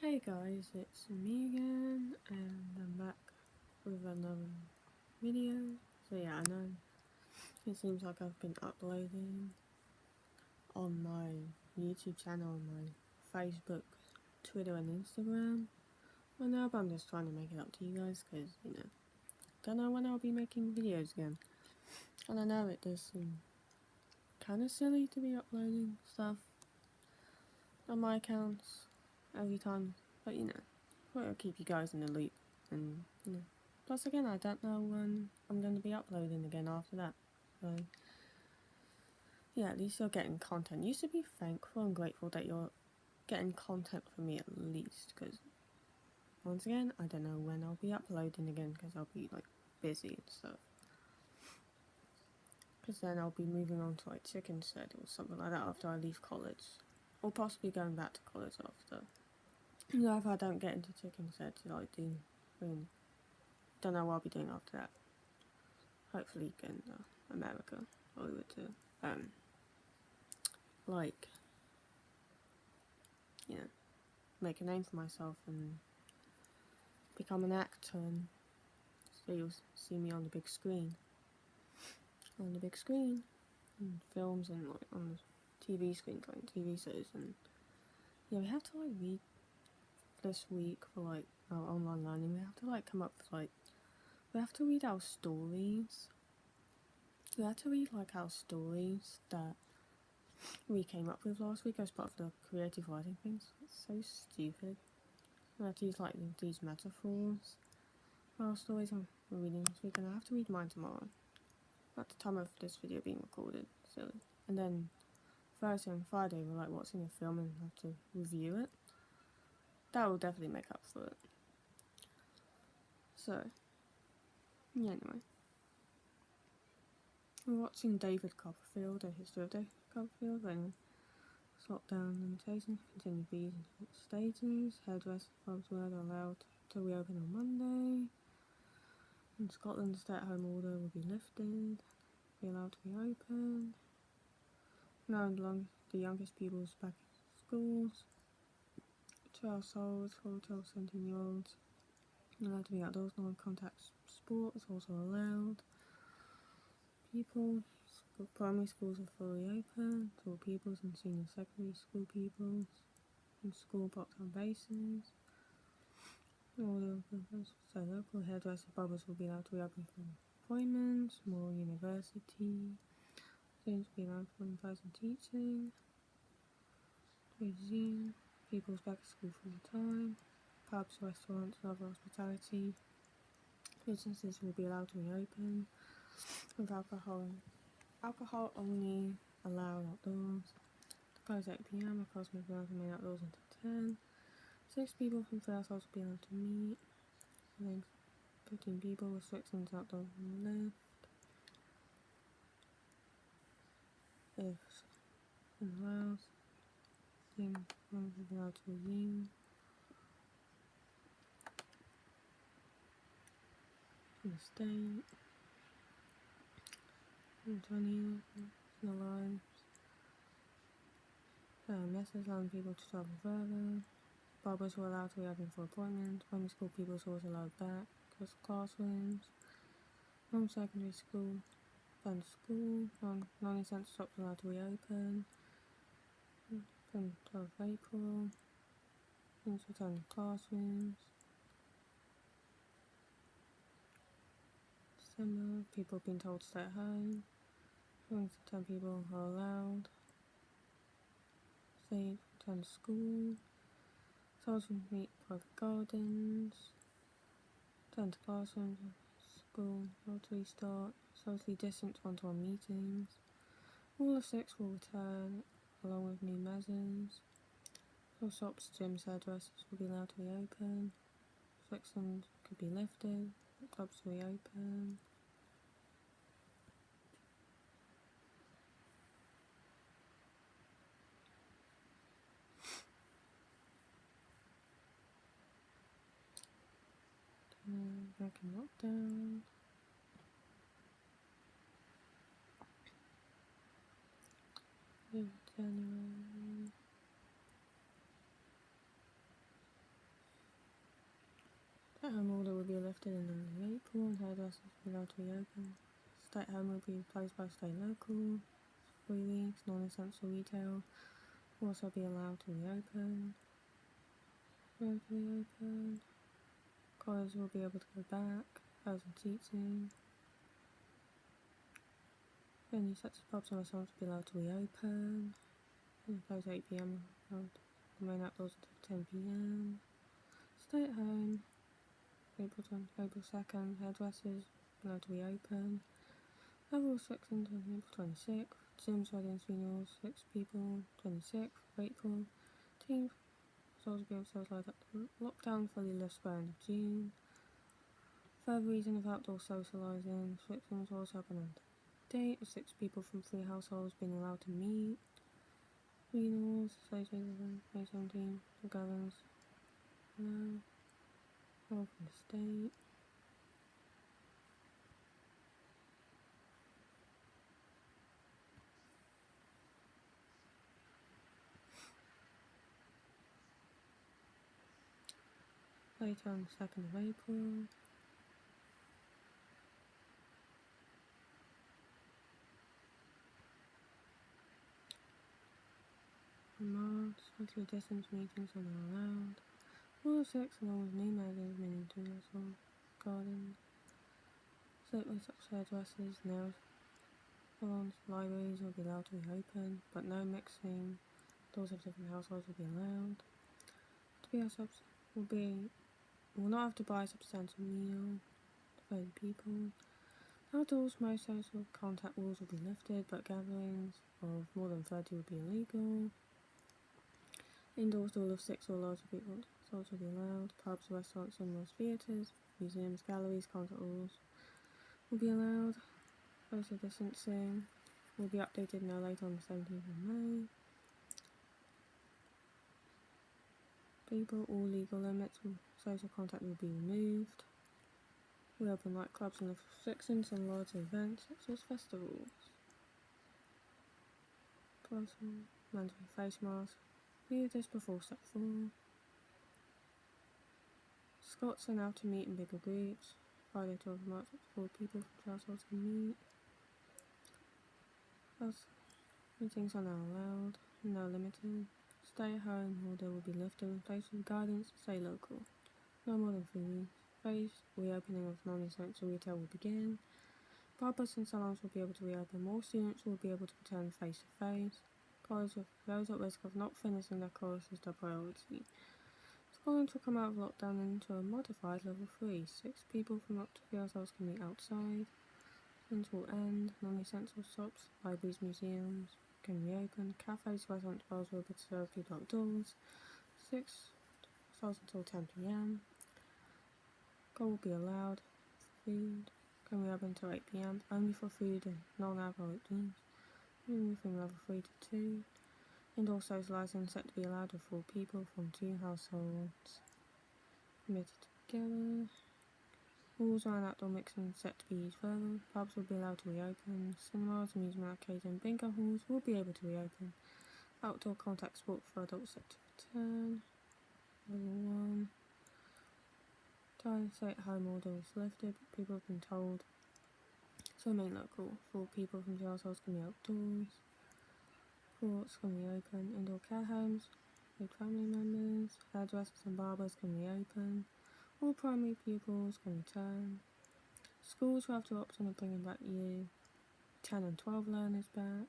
Hey guys, it's me again, and I'm back with another video. So yeah, I know it seems like I've been uploading on my YouTube channel, on my Facebook, Twitter and Instagram. I know, but I'm just trying to make it up to you guys, because, don't know when I'll be making videos again. And I know it does seem kind of silly to be uploading stuff on my accounts every time, but I'll keep you guys in the loop, and plus again, I don't know when I'm going to be uploading again after that, so yeah, at least you're getting content. You should be thankful and grateful that you're getting content from me at least, because once again, I don't know when I'll be uploading again, because I'll be like busy and stuff, because then I'll be moving on to like chicken shed or something like that after I leave college, or possibly going back to college after. If I don't get into chicken shed, like don't know what I'll be doing after that. Hopefully in America, over to like make a name for myself and become an actor, and so you'll see me on the big screen, in films and like on the TV screen, playing TV shows. And yeah, we have to like read this week for like our online learning. We have to like come up with like we have to read our stories. We have to read like our stories that we came up with last week as part of the creative writing things. It's so stupid. We have to use like these metaphors for our stories we're reading this week, and I have to read mine tomorrow at the time of this video being recorded. Silly. And then Thursday and Friday we're like watching a film and have to review it. That will definitely make up for it. So yeah, anyway, we're watching David Copperfield, A History of David Copperfield. But anyway, lockdown limitations continue these stages. Hairdresser Bob's Word are allowed to reopen on Monday. In Scotland, the stay-at-home order will be lifted. Be allowed to reopen. Now the youngest pupils back in schools. 12-year-olds, 17-year-olds allowed to be outdoors. Non-contact sport is also allowed. Primary schools are fully open to all pupils, and senior secondary school pupils in school part-time basis. So local hairdresser barbers will be allowed to reopen for appointments. More university students will be allowed for in-person teaching. Resume. People's back to school full time. Pubs, restaurants, and other hospitality businesses will be allowed to reopen with alcohol only allowed outdoors. To close at 8 PM. Of course, may be allowed to remain outdoors until 10. 6 people from 3 households will be allowed to meet. I think 15 people. Restrictions outdoors on the left. If in the house, then one will be allowed to resume. In the state. In 20 no lives. Message allowing people to travel further. Barbers were allowed to reopen for appointments. Primary school pupils were also allowed back to classrooms. Non-secondary school, banned school. Non-essential shops allowed to reopen. From 12th April. Students return to classrooms. December, people have been told to stay at home. 10 people are allowed. Say return to school. Children meet private gardens. Return to classrooms. School. How to restart. Socially distant one-to-one meetings. All of 6 will return along with new measures. All shops, gyms, hairdressers will be allowed to reopen. Restrictions could be lifted. Clubs reopen. Back in lockdown. January. Stay-at-home order will be lifted in April and hairdressers will be allowed to reopen. Stay-at-home will be replaced by stay local. 3 weeks. Non-essential retail will also be allowed to reopen. College will be able to go back. Hours and teaching. Venues such as pubs and restaurants will be allowed to reopen. Close at 8 PM. Remain outdoors until 10 PM. Stay at home. April 2nd. Hairdressers allowed to reopen. Travel restrictions on April 26th. Gyms, weddings, funerals, 6 people. 26th of April. Teams also be able to socialise up to lockdown fully lifts by end of June. Further reason of outdoor socialising. Restrictions also up on date with 6 people from 3 households being allowed to meet. Funerals associated with May 17 for gatherings. No. All from the state. Later on the 2nd of April. In March, socially distance meetings are not allowed. Rule 6 along with new measures meaning to household gardens. Certainly such hairdressers, nails, salons, libraries will be allowed to reopen, but no mixing. Doors of different households will be allowed. To be will not have to buy a substantial meal to 30 people. Outdoors, most social contact rules will be lifted, but gatherings of more than 30 will be illegal. Indoors, all of 6 or larger people will be allowed. Pubs, restaurants, cinemas, theatres, museums, galleries, concert halls will be allowed. Social distancing will be updated no later on the 17th of May. People, all legal limits of social contact will be removed. We open nightclubs and restrictions on larger events such as festivals. Personal, mandatory face mask. View this before step 4. Scots are now to meet in bigger groups. Friday 12 March up to 4 people from households can meet. House meetings are now allowed, no limited. Stay at home order will be lifted in place with guidance, stay local. No more than 3 weeks. Phase reopening of non-essential retail will begin. Barbers and salons will be able to reopen. More students will be able to return face to face. College with those at risk of not finishing their course is their priority. Scotland will come out of lockdown into a modified level 3. 6 people from up to 3 households can meet outside. Things will end. Non-essential shops, libraries, museums can reopen. Cafes, restaurants, bars will be able to serve people outdoors. 6 starts until 10 PM. Goal will be allowed. Food can reopen until 8 PM. Only for food and non-alcoholic drinks. Moving from level 3 to 2. Indoor socialising set to be allowed with 4 people from 2 households. Permitted together. Rules around outdoor mixing set to be used further. Pubs will be allowed to reopen. Cinemas, amusement arcades and bingo halls will be able to reopen. Outdoor contact sport for adults set to return. Level 1. Stay at home order is lifted, but people have been told to remain local. 4 people from 2 households can be outdoors. Courts can reopen. Indoor care homes with family members. Hairdressers and barbers can reopen. All primary pupils can return. Schools will have the option of bringing back year 10 and 12 learners back.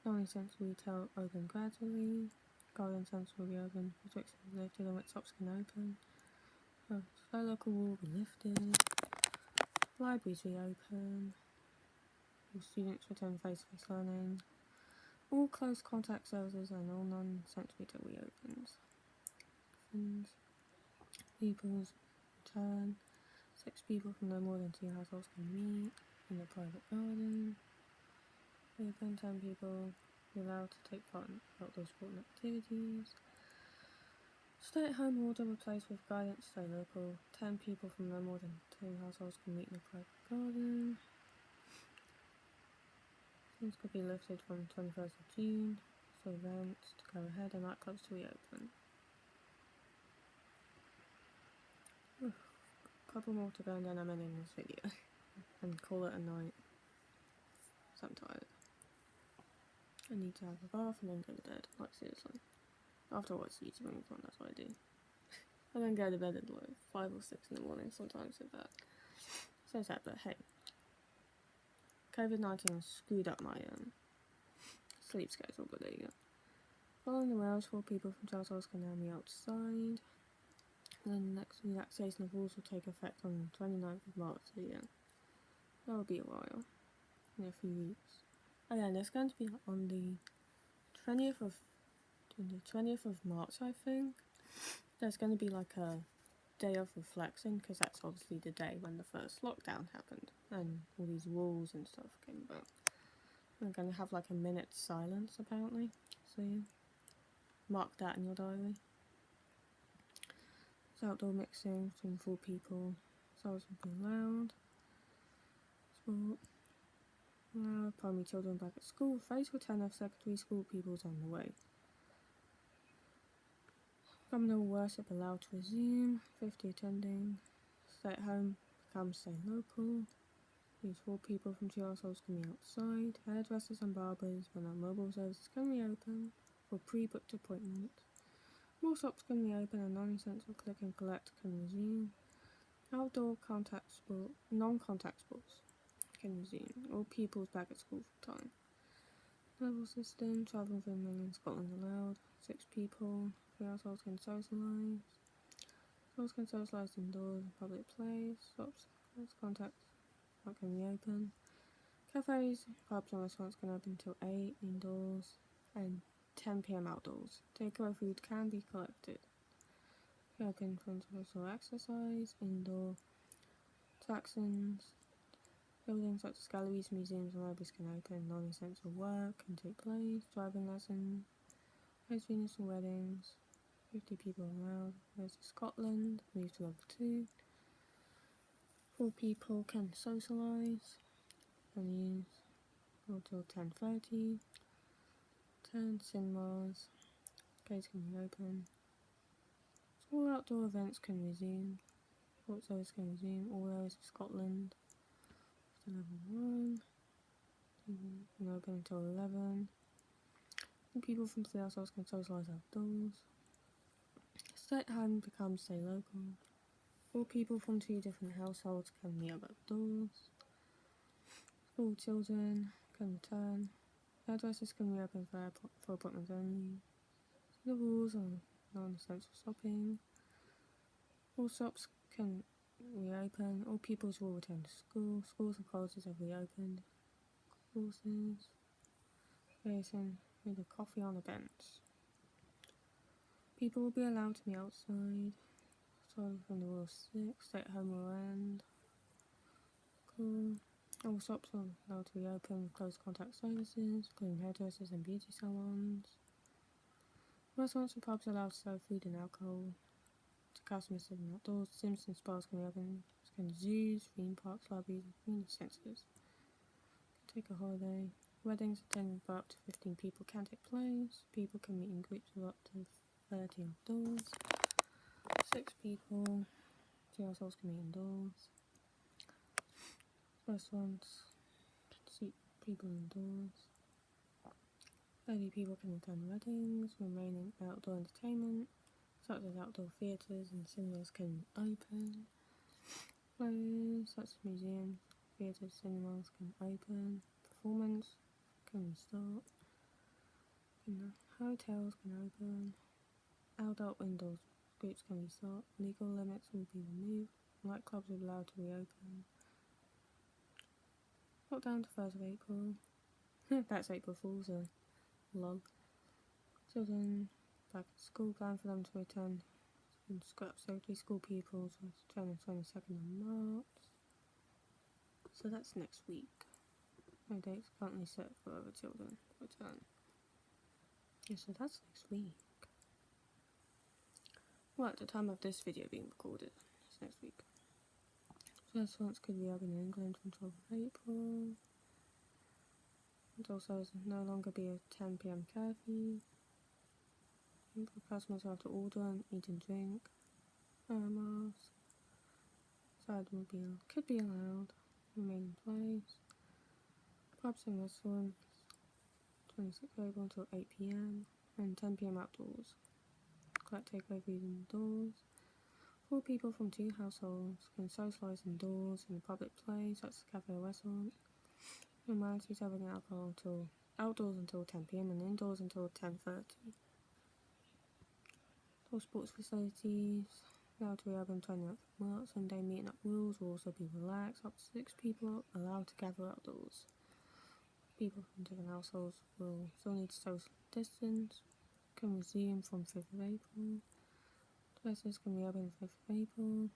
Non-essential retail open gradually. Garden centres will be open. Restrictions lifted on which shops can open. So local will be lifted. Libraries reopen. All students return face-to-face learning. All close contact services and all non-essential retail reopens. People's return. 6 people from no more than 2 households can meet in a private garden. Open 10 people be allowed to take part in outdoor sport and activities. Stay at home order replaced with guidance, stay local. 10 people from no more than 2 households can meet in a private garden. Things could be lifted from 21st of June, so events to go ahead and nightclubs to reopen. couple more to go and then I'm ending this video and call it a night. So I'm tired. I need to have a bath and then go to bed. Like, seriously. After I watch YouTube on that's what I do. I then go to bed at like 5 or 6 in the morning sometimes with that. So sad, but hey. COVID-19 screwed up my sleep schedule, but there you go. Following the Welsh, 4 people from Charles can now be outside. And then the next relaxation of rules will take effect on the 29th of March, so yeah. That will be a while. In a few weeks. Again, there's going to be on the 20th of March, I think. There's going to be like a day of reflection, because that's obviously the day when the first lockdown happened and all these rules and stuff came about. We're going to have like a minute silence apparently, so yeah, mark that in your diary. It's outdoor mixing between 4 people, sounds will be allowed. Sport. Primary children back at school. Phase for 10 of secondary school pupils on the way. Communal worship allowed to resume. 50 attending. Stay at home, stay local. These 4 people from 2 households can be outside. Hairdressers and barbers, when our mobile services can reopen for pre-booked appointments. More shops can reopen and non-essential click and collect can resume. Outdoor non-contact sports can resume. All pupils back at school full time. Level system, travel within mainland Scotland allowed. 6 people, 3 households can socialise. Schools can socialise indoors in public place. Shops, contact can reopen. Cafes, pubs and restaurants can open till 8 indoors and 10 PM outdoors. Takeaway food can be collected. Open for social exercise, indoor attractions. Buildings such as galleries, museums and libraries can open. Non-essential work can take place. Driving lessons, host funerals, weddings. 50 people allowed. There's Scotland, move to level 2. 4 people can socialise. Venues until 10:30. 10 cinemas. Gates can reopen. All outdoor events can resume. Sports areas can resume. All areas of Scotland. To level 1. Can open until 11. People from 3 households can socialise outdoors. Stay at home becomes stay local. 4 people from 2 different households can meet up outdoors. School children can return. Hairdressers can reopen for appointments only. The rules on non-essential shopping. All shops can reopen. All pupils will return to school. Schools and colleges have reopened. Courses. Facing with a coffee on a bench. People will be allowed to be outside. Sorry from the rule 6. Stay at home will end. Cool. All shops are allowed to reopen with close contact services, including hairdressers and beauty salons. Restaurants and pubs are allowed to serve food and alcohol to customers sitting outdoors. Gyms and spas can reopen. Zoos, theme parks, libraries, and community centres. Take a holiday. Weddings attended by up to 15 people can take place. People can meet in groups of up to 30 outdoors. 6 people, 2 households can meet indoors. Restaurants can seat people indoors. 30 people can attend weddings. Remaining outdoor entertainment, such as outdoor theatres and cinemas, can open. Closed, such as museums, theatres, cinemas can open. Performance can start. Hotels can open. Adult indoors groups can restart. Legal limits will be removed. Nightclubs will be allowed to reopen. Lockdown to 1st of April. That's April Fool's, lol. Children back at school, plan for them to return and scrap safety. School pupils will return on 22nd of March. So that's next week. No dates currently set for other children to return. Yeah, so that's next week. Well, at the time of this video being recorded, it's next week. Restaurants could reopen in England from 12th of April. It also no longer be a 10 PM curfew. Customers have to order and eat and drink. Mask. outside could be allowed. Remain in place. Pubs and restaurants, 26th April until 8 p.m. and 10 p.m. outdoors. Collect takeaway food indoors. 4 people from 2 households can socialise indoors in a public place such as a cafe or restaurant. Normality serving alcohol until outdoors until 10 p.m. and indoors until 10:30. All sports facilities allowed to reopen 29th of March. Sunday meeting up rules will also be relaxed. Up to 6 people allowed to gather outdoors. People from different households will still need to social distance. Can resume from 5th of April. Dresses can reopen 5th of April.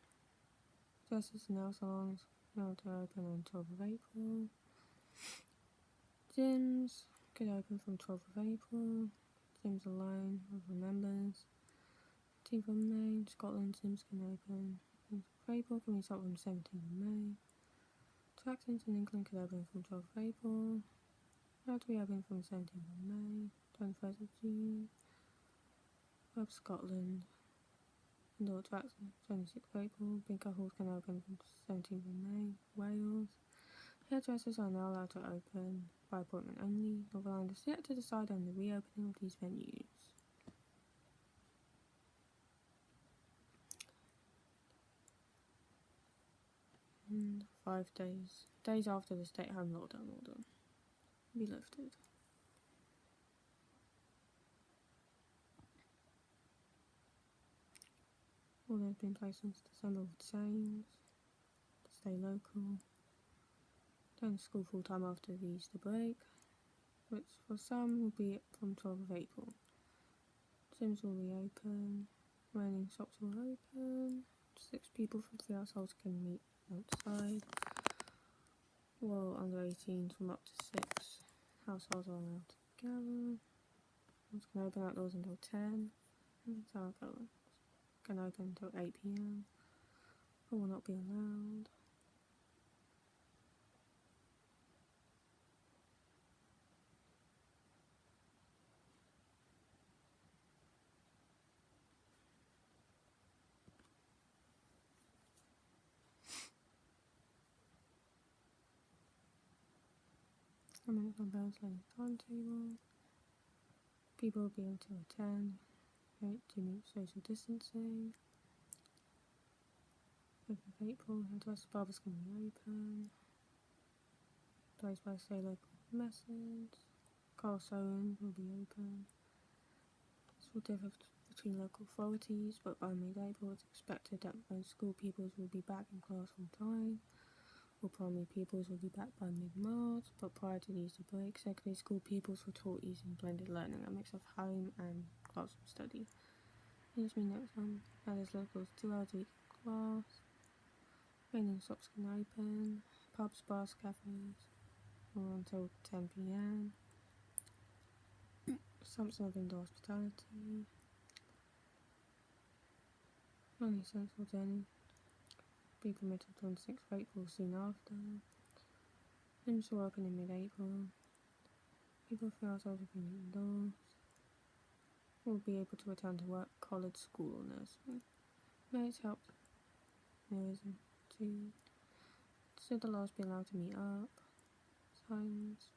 Dresses and nail salons allowed to open on 12th of April. Gyms could open from 12th of April. Gyms alone with members. 15th of May, Scotland gyms can open. 15th of April can restart from 17th of May. Attractions in England could open from 12th of April. Allowed to reopen from 17th of May. 21st of June. Pub Scotland. Indoor attractions 26th of April. Bingo halls can open from 17th of May. Wales. Hairdressers are now allowed to open by appointment only. Northern Ireland is yet to decide on the reopening of these venues. And 5 days after the stay-at-home lockdown order be lifted. Order has been placed since December with Sames to stay local. Going to school full time after the Easter break, which for some will be from 12th of April. Gyms will reopen, running shops will open, 6 people from 3 households can meet outside, while under 18s from up to 6 households are allowed to gather. Gyms can open outdoors until 10, and tower can open until 8 p.m, but will not be allowed. American Bells Lane timetable. People will be able to attend, right, to meet social distancing. 5th of April, hairdressers, barbers can reopen. Placed by Say Local Message. Car sewing will be open. This will differ between local authorities, but by mid-April it's expected that most school pupils will be back in class full time. All primary pupils will be back by mid-March, but prior to the Easter break, secondary school pupils were taught using blended learning, a mix of home and classroom study. This means that is local 2 hours a week in class. Training shops can open, pubs, bars, cafes, until 10 p.m. Assumption of indoor hospitality. Only essential journey be permitted on 6th of April soon after. Gyms will open in mid-April. People from households will be indoors. Will be able to return to work, college, school or nursery. Notes helped. There isn't two. Should the laws be allowed to meet up? Signs.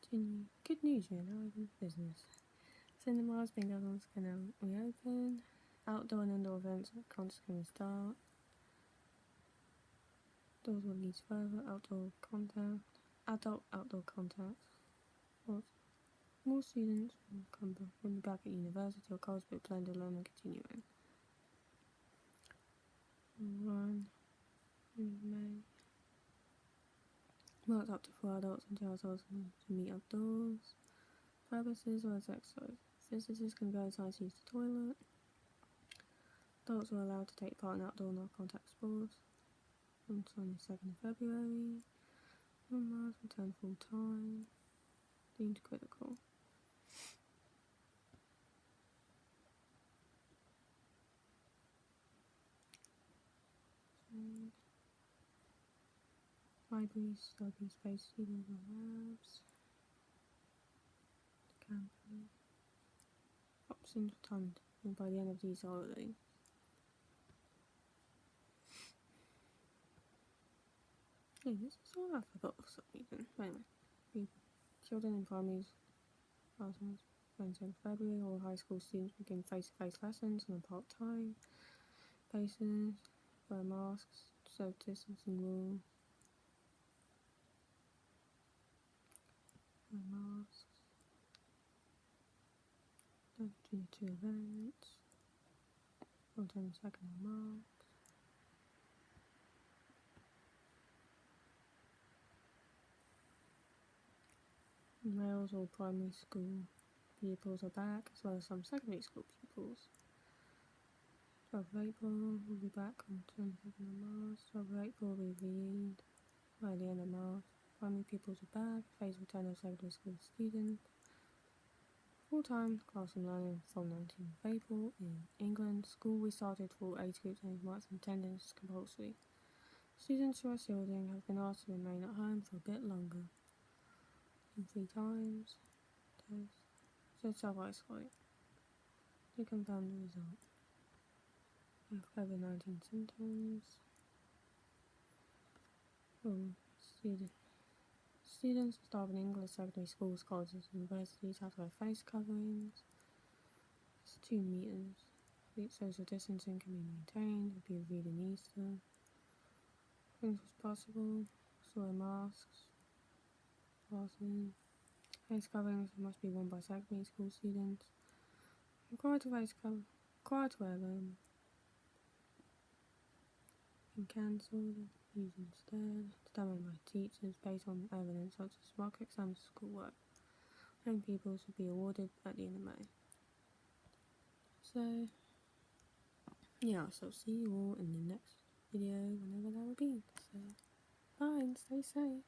Continue. Good news, we are now open for business. Cinemas, bingo halls can now reopen. Outdoor and indoor events at concerts can restart. Doors will lead further adult outdoor contact. More students will be back at university or college, but blended learning continuing. Run in May. Marked up to 4 adults and 2 households to meet outdoors. Purposes or as exercise. Visitors can go inside to use the toilet. Adults are allowed to take part in outdoor non-contact sports. On 22nd of February. On Mars, return full time. Deemed critical. Libraries, study space, students and labs. Campus. Options for time by the end of these holidays. Yeah, this is all I forgot for some reason. Anyway, children in primary classes, Wednesday, February, all high school students begin face-to-face lessons on a part-time basis, wear masks, social distancing rules, wear masks, don't do two events, attend second of March. Males all primary school pupils are back, as well as some secondary school pupils. 12th of April, we'll be back on 22nd of March. 12th of April, we'll be read by the end of March. Primary pupils are back, phase return of secondary school students. Full-time classroom learning from 19th of April in England. School restarted for age groups and marks attendance compulsory. Students who are shielding have been asked to remain at home for a bit longer. In 3 times. Test. So self-isolate. To confirm the result. Have COVID-19 symptoms. Students and staff in English secondary schools, colleges and universities have to wear face coverings. It's 2 meters. Social distancing can be maintained. It'll be reviewed in Easter. Things as possible. So wear masks. Classes. Face coverings must be worn by secondary school students. Required to wear them. And cancelled. Used instead. Determined by teachers based on evidence such as mock exams, schoolwork. And pupils will be awarded at the end of May. So, yeah, so see you all in the next video, whenever that will be. So, bye and stay safe.